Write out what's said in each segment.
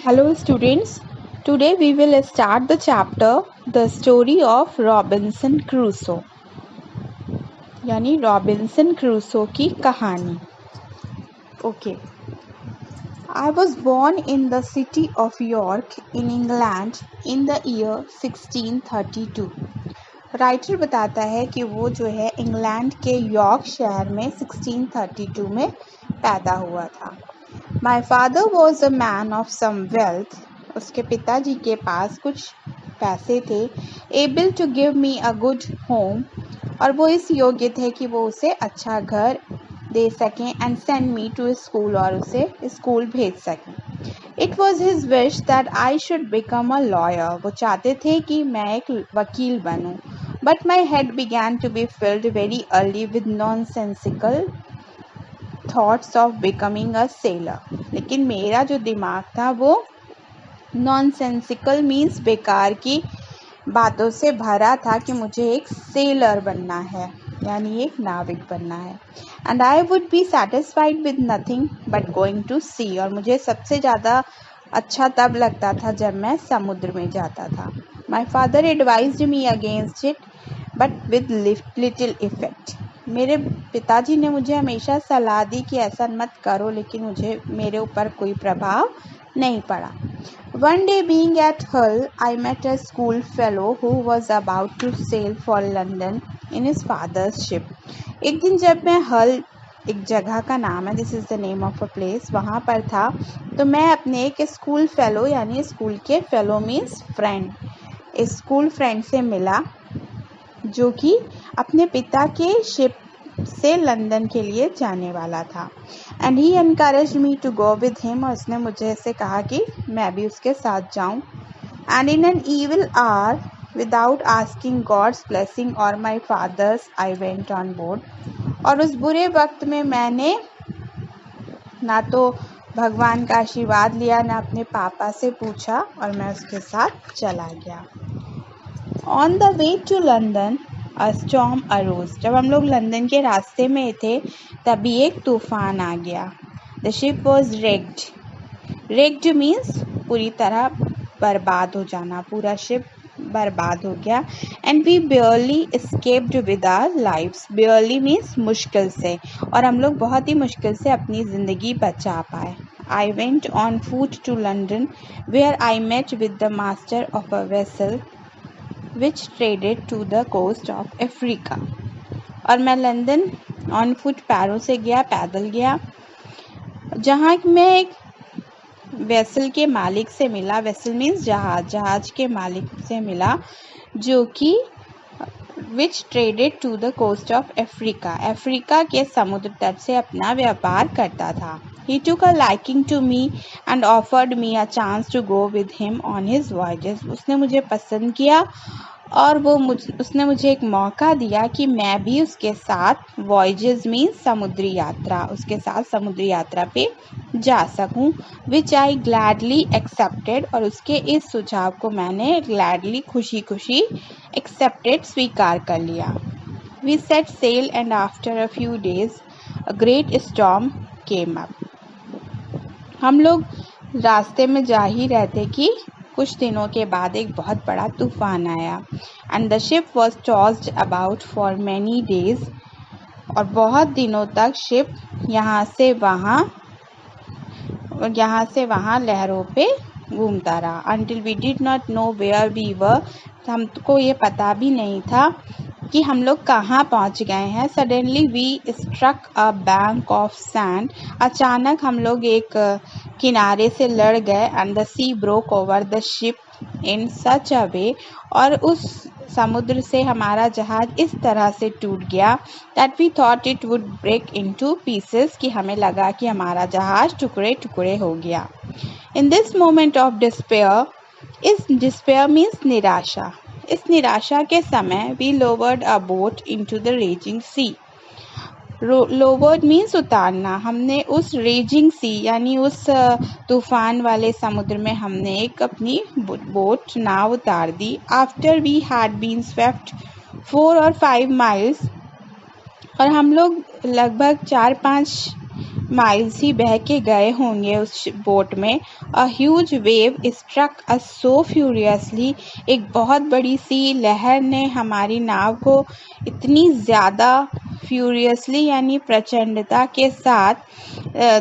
Hello students, today we will start the chapter The Story of Robinson Crusoe यानी Robinson Crusoe की कहानी. Okay. I was born in the city of York in England in the year 1632. Writer बताता है कि वो जो है England के यॉर्क शहर में 1632 में पैदा हुआ था. My father was a man of some wealth. उसके पिताजी के पास कुछ पैसे थे. Able to give me a good home. और वो इस योग्य थे कि वो उसे अच्छा घर दे सकें and send me to school और उसे स्कूल भेज सकें. It was his wish that I should become a lawyer. वो चाहते थे कि मैं एक वकील बनूं. But my head began to be filled very early with nonsensical thoughts of becoming a sailor. लेकिन मेरा जो दिमाग था वो nonsensical means बेकार की बातों से भरा था कि मुझे एक सेलर बनना है यानी एक नाविक बनना है. And I would be satisfied with nothing but going to sea. और मुझे सबसे ज़्यादा अच्छा तब लगता था जब मैं समुद्र में जाता था. My father advised me against it but with little effect. मेरे पिताजी ने मुझे हमेशा सलाह दी कि ऐसा मत करो, लेकिन मेरे ऊपर कोई प्रभाव नहीं पड़ा. One day being at Hull, I met a school fellow who was about to sail for London in his father's ship. एक दिन जब मैं हल, एक जगह का नाम है, this is the name of a place, वहाँ पर था, तो मैं अपने एक स्कूल फेलो यानी स्कूल के fellow means friend, school friend से मिला जो कि अपने पिता के शिप से लंदन के लिए जाने वाला था. And he encourage me to go with him. और उसने मुझे ऐसे कहा कि मैं भी उसके साथ जाऊं. And in an evil hour without asking God's blessing और my father's I went on board. और उस बुरे वक्त में मैंने ना तो भगवान का आशीर्वाद लिया ना अपने पापा से पूछा और मैं उसके साथ चला गया. On the way to London a storm arose. जब हम लोग लंदन के रास्ते में थे तभी एक तूफान आ गया. The ship was ragged. Ragged means पूरी तरह बर्बाद हो जाना, पूरा शिप बर्बाद हो गया. And we barely escaped with our lives. Barely means मुश्किल से, और हम लोग बहुत ही मुश्किल से अपनी ज़िंदगी बचा पाए. I went on foot to London where I met with the master of a vessel which traded to the coast of Africa. और मैं लंदन ऑन फुट पैरों से गया, पैदल गया, जहाँ मैं एक वेसल के मालिक से मिला. वेसल मीन्स जहाज के मालिक से मिला जो कि which traded to the coast of Africa. Africa के समुद्र तट से अपना व्यापार करता था. He took a liking to me and offered me a chance to go with him on his voyages. उसने मुझे पसंद किया और उसने मुझे एक मौका दिया कि मैं भी उसके साथ voyages means समुद्री यात्रा, उसके साथ समुद्री यात्रा पे जा सकूं. Which I gladly accepted. और उसके इस सुझाव को मैंने gladly खुशी खुशी accepted स्वीकार कर लिया. We set sail and after a few days a great storm came up. हम लोग रास्ते में जा ही रहते कि कुछ दिनों के बाद एक बहुत बड़ा तूफान आया. And the ship was tossed about for many days. और बहुत दिनों तक शिप यहाँ से वहाँ लहरों पे घूमता रहा. Until we did not know where we were. हमको ये पता भी नहीं था कि हम लोग कहाँ पहुँच गए हैं. Suddenly we struck a bank of sand. अचानक हम लोग एक किनारे से लड़ गए. And the sea broke over the ship in such a way. और उस समुद्र से हमारा जहाज इस तरह से टूट गया that we thought it would break into pieces, कि हमें लगा कि हमारा जहाज टुकड़े टुकड़े हो गया. In this moment of despair, इस डिस्पेयर मीन्स निराशा, इस निराशा के समय we lowered a boat into the raging sea. Lowered means उतारना. हमने उस रेजिंग सी यानी उस तूफान वाले समुद्र में हमने एक अपनी बोट नाव उतार दी. After we had been swept 4 or 5 miles. और हम लोग लगभग 4-5 माइल्स ही बह के गए होंगे उस बोट में। A huge wave struck us so furiously, एक बहुत बड़ी सी लहर ने हमारी नाव को इतनी ज़्यादा फ्यूरियसली यानी प्रचंडता के साथ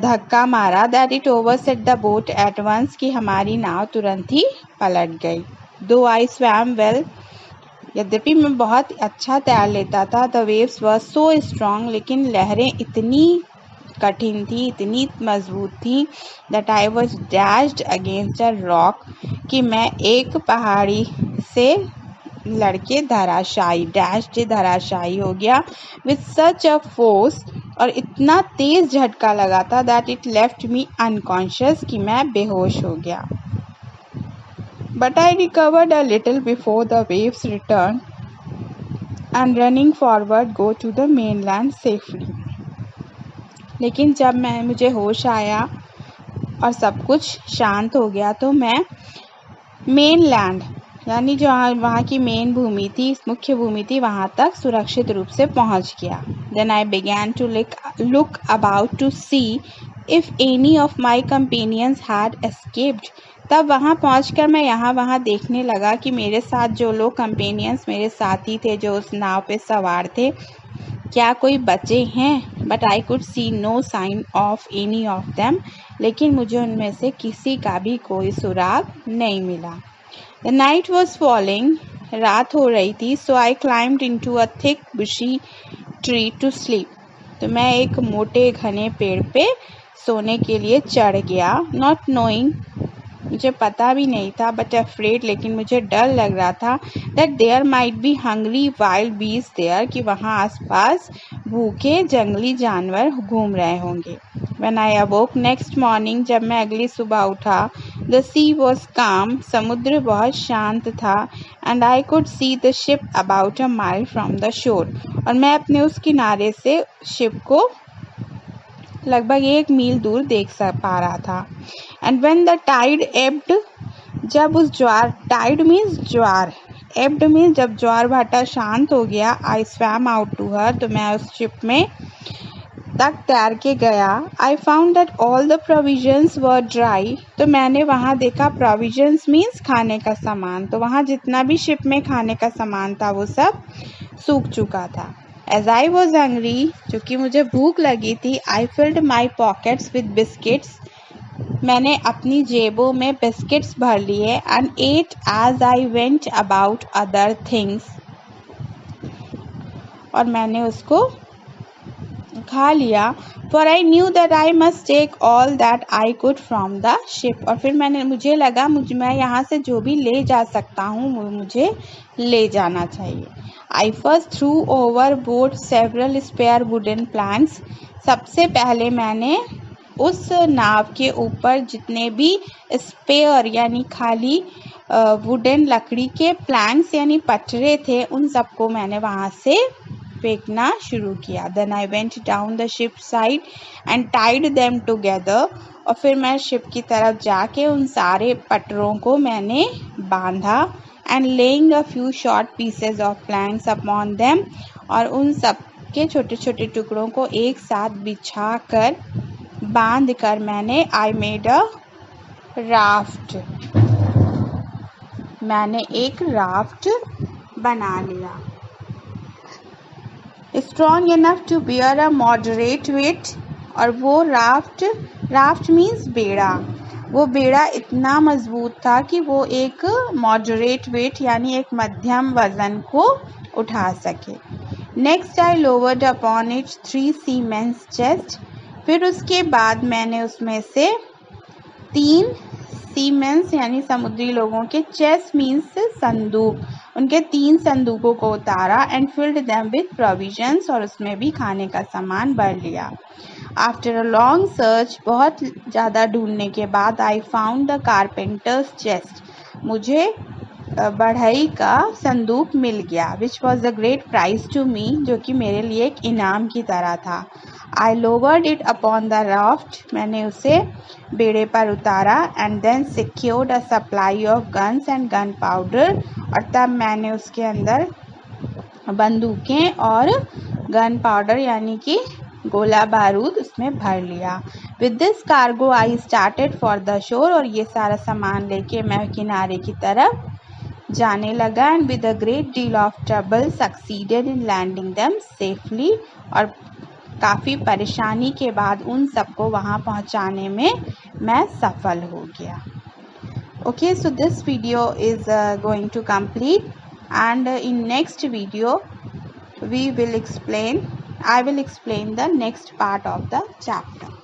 धक्का मारा that it overset the boat at once, कि हमारी नाव तुरंत ही पलट गई। दो आई स्वैम वेल, यद्यपि मैं बहुत अच्छा तैर लेता था, the waves were so strong, लेकिन लहरें इतनी कठिन थी, इतनी मजबूत थी, that I was dashed against a rock, कि मैं एक पहाड़ी से लड़के धराशायी हो गया, विथ सच अ फोर्स, और इतना तेज झटका लगा था, that it left me unconscious, कि मैं बेहोश हो गया। But I recovered a little before the waves return and running forward go to the mainland safely. लेकिन जब मुझे होश आया और सब कुछ शांत हो गया, तो मैं मेनलैंड यानी जो वहाँ की मेन भूमि थी, मुख्य भूमि थी, वहाँ तक सुरक्षित रूप से पहुँच गया। Then I began to look about to see if any of my companions had escaped. तब वहाँ पहुँचकर मैं यहाँ वहाँ देखने लगा कि मेरे साथ जो लोग कंपेनियंस, मेरे साथी थे जो उस नाव पे सवार थे, क्या कोई बचे हैं। But I could see no sign of any of them, लेकिन मुझे उनमें से किसी का भी कोई सुराग नहीं मिला। द नाइट वॉज फॉलिंग, रात हो रही थी, so I climbed into a thick bushy tree to sleep. तो मैं एक मोटे घने पेड़ पे सोने के लिए चढ़ गया। नॉट नोइंग, मुझे पता भी नहीं था, बट अफ्रेड, लेकिन मुझे डर लग रहा था, that there might be hungry wild beasts there, कि वहाँ आसपास भूखे जंगली जानवर घूम रहे होंगे। When I awoke next morning, जब मैं अगली सुबह उठा, द सी वॉज काम, समुद्र बहुत शांत था, and I could see the ship about a mile from the shore, और मैं अपने उस किनारे से शिप को लगभग 1 मील दूर देख पा रहा था। And when the tide ebbed, जब उस ज्वार, टाइड मीन्स ज्वार, एब्ड मीन्स जब ज्वार भाटा शांत हो गया, I swam out to her, तो मैं उस शिप में तक तैर के गया। I found that all the provisions were dry, तो मैंने वहाँ देखा, प्रोविजन्स मीन्स खाने का सामान, तो वहाँ जितना भी शिप में खाने का सामान था वो सब सूख चुका था। As I was hungry, चूँकि मुझे भूख लगी थी, I filled my pockets with biscuits, मैंने अपनी जेबों में बिस्किट्स भर लिए, and ate as I went about other things, और मैंने उसको खा लिया, for I knew that I must take all that I could from the ship, और फिर मुझे लगा मैं यहाँ से जो भी ले जा सकता हूँ वो मुझे ले जाना चाहिए। I first threw overboard several spare wooden planks, सबसे पहले मैंने उस नाव के ऊपर जितने भी स्पेयर यानी खाली वुडन लकड़ी के प्लैंक्स यानी पटरे थे, उन सबको मैंने वहाँ से फेंकना शुरू किया। Then I went down the ship side and tied them together, और फिर मैं शिप की तरफ जाके उन सारे पटरों को मैंने बांधा, and laying a few short pieces of Planck's upon them, और उन सब के छोटे छोटे टुकड़ों को एक साथ बिछा कर बांध कर मैंने आई मेड अ राफ्ट, मैंने एक राफ्ट बना लिया। Strong enough to bear a moderate weight, और वो राफ्ट मीन्स बेड़ा, वो बेड़ा इतना मजबूत था कि वो एक मॉडरेट वेट यानी एक मध्यम वजन को उठा सके। Next I lowered upon it 3 siemens chest, फिर उसके बाद मैंने उसमें से 3 सीमेंस यानी समुद्री लोगों के, चेस्ट मीन्स संदूक, उनके 3 संदूकों को उतारा, and field them with provisions, और उसमें भी खाने का सामान भर लिया। आफ्टर अ लॉन्ग सर्च, बहुत ज़्यादा ढूंढने के बाद, I found the carpenter's chest, मुझे बढ़ई का संदूक मिल गया, which was a great prize to me, जो कि मेरे लिए एक इनाम की तरह था। I lowered it upon the raft, मैंने उसे बेड़े पर उतारा, and then secured a supply of guns and gunpowder, और तब मैंने उसके अंदर बंदूकें और गन पाउडर यानी कि गोला बारूद उसमें भर लिया। With this cargo I started for the shore, और ये सारा सामान लेके मैं किनारे की तरफ जाने लगा। And with a great deal of trouble succeeded in landing them safely, और काफ़ी परेशानी के बाद उन सबको वहाँ पहुँचाने में मैं सफल हो गया। Okay, so this video is going to complete, and in next video I will explain the next part of the chapter.